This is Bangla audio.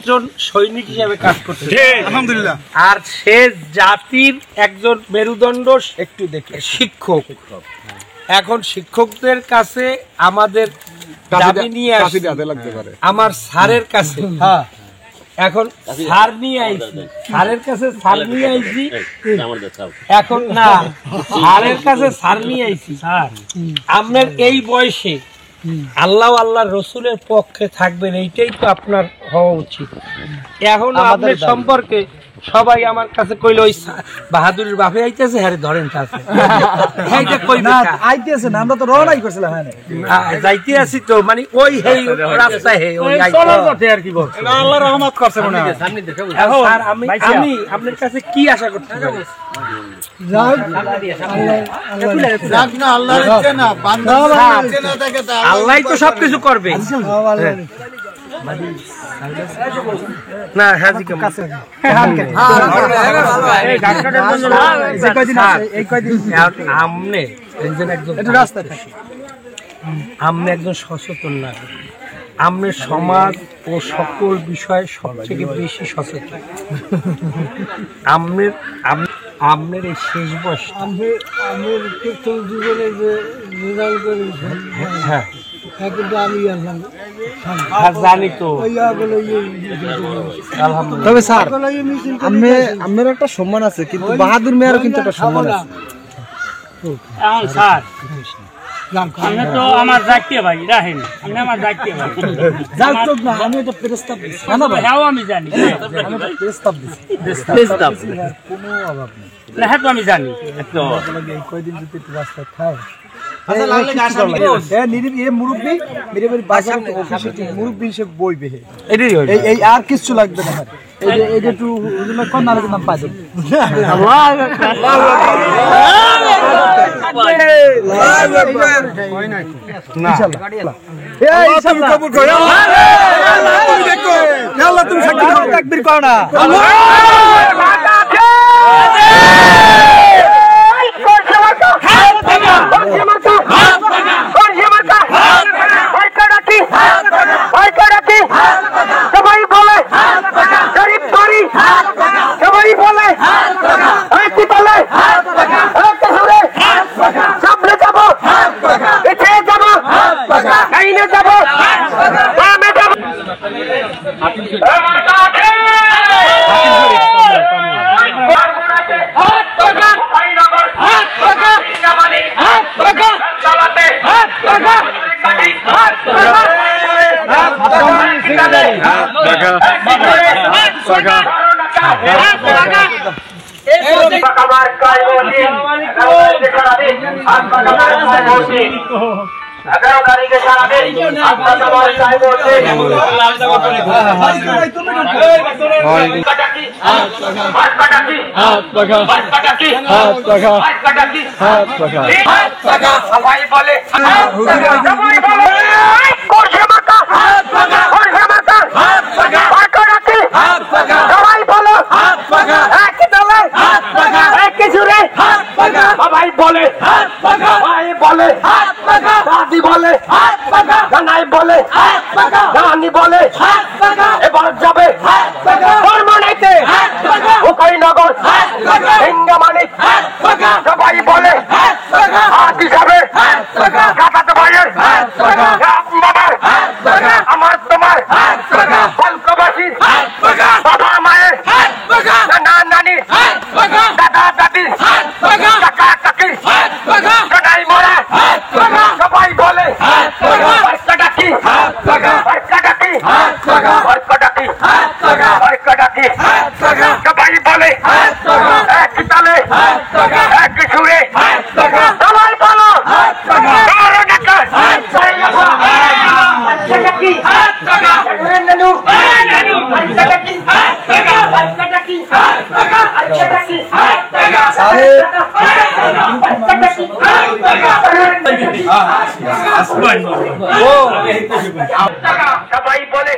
একজন সৈনিক হিসেবে কাজ করছে আলহামদুলিল্লাহ। আর সে জাতির একজন মেরুদণ্ড, একটু দেখে শিক্ষক। এখন শিক্ষকদের কাছে আমাদের দাবি নিয়ে আসি, আমার স্যারের কাছে এখন স্যার নিয়ে আইছি, স্যারের কাছে স্যার নিয়ে আইছি, এখন না স্যারের কাছে স্যার নিয়ে আইছি। স্যার আপনার এই বয়সে আল্লাহ আল্লাহ রসুলের পক্ষে থাকবেন, এইটাই তো আপনার হওয়া উচিত। এখন আপনার সম্পর্কে সবাই আমার কাছে কইল ওই বাহাদুরের বাপে আইতেছে, হ্যাঁ ধরেন আইতেছে না, আমরা তো রওনাই করছিলাম যাইতে আছি তো, মানে ওই হেই রাস্তায় আর কি বলছে আল্লাহ রহমত করছে মনে হয়। আমি আপনার কাছে কি আশা করতে পারি? আল্লাহ তো সবকিছু করবে না। আপনি একজন সচেতন নাগরিক, আপনি সমাজ ও সকল বিষয়ে সবথেকে বেশি সচেতন। আপনার এই শেষ বয়স জানি তো। তবে স্যার আপনার একটা সম্মান আছে, কিন্তু বাহাদুর মেয়েরও কিন্তু একটা সম্মান আছে। স্যার আমি তো আমার দায়িত্ব ভাই রাখেন, আমি আমার দায়িত্ব ভাই আমি এটা প্রস্তাব দিচ্ছি, আমি জানি প্রস্তাব দিচ্ছি, কোনো অভাব নেই। হ্যাঁ তো আমি জানি কয়দিন যদি একটু রাস্তায় খায় মুরব্বী সে বইবে, এই আর কিছু লাগবে না। একটু নাম পাই তুমি করো না। ভাই বলে ভাই বলে দাদি বলে জানাই বলে রানী বলে এবার যাবে বর্মনাইতে উকাইনগর সিঙ্গামানিক সবাই বলে হাত হিসাবে কাকাতো ভাইয়ের বাবার আমার তোমার কলকাবাসীর বাবা মায়ের নানা নানির দাদা দাদির কাকা কাকির জানাই মোরা সবাই বলে ডাকি ডাকি ডাকি সবাই বলে এক তালে এক সুরে সবাই বলো সবাই বলে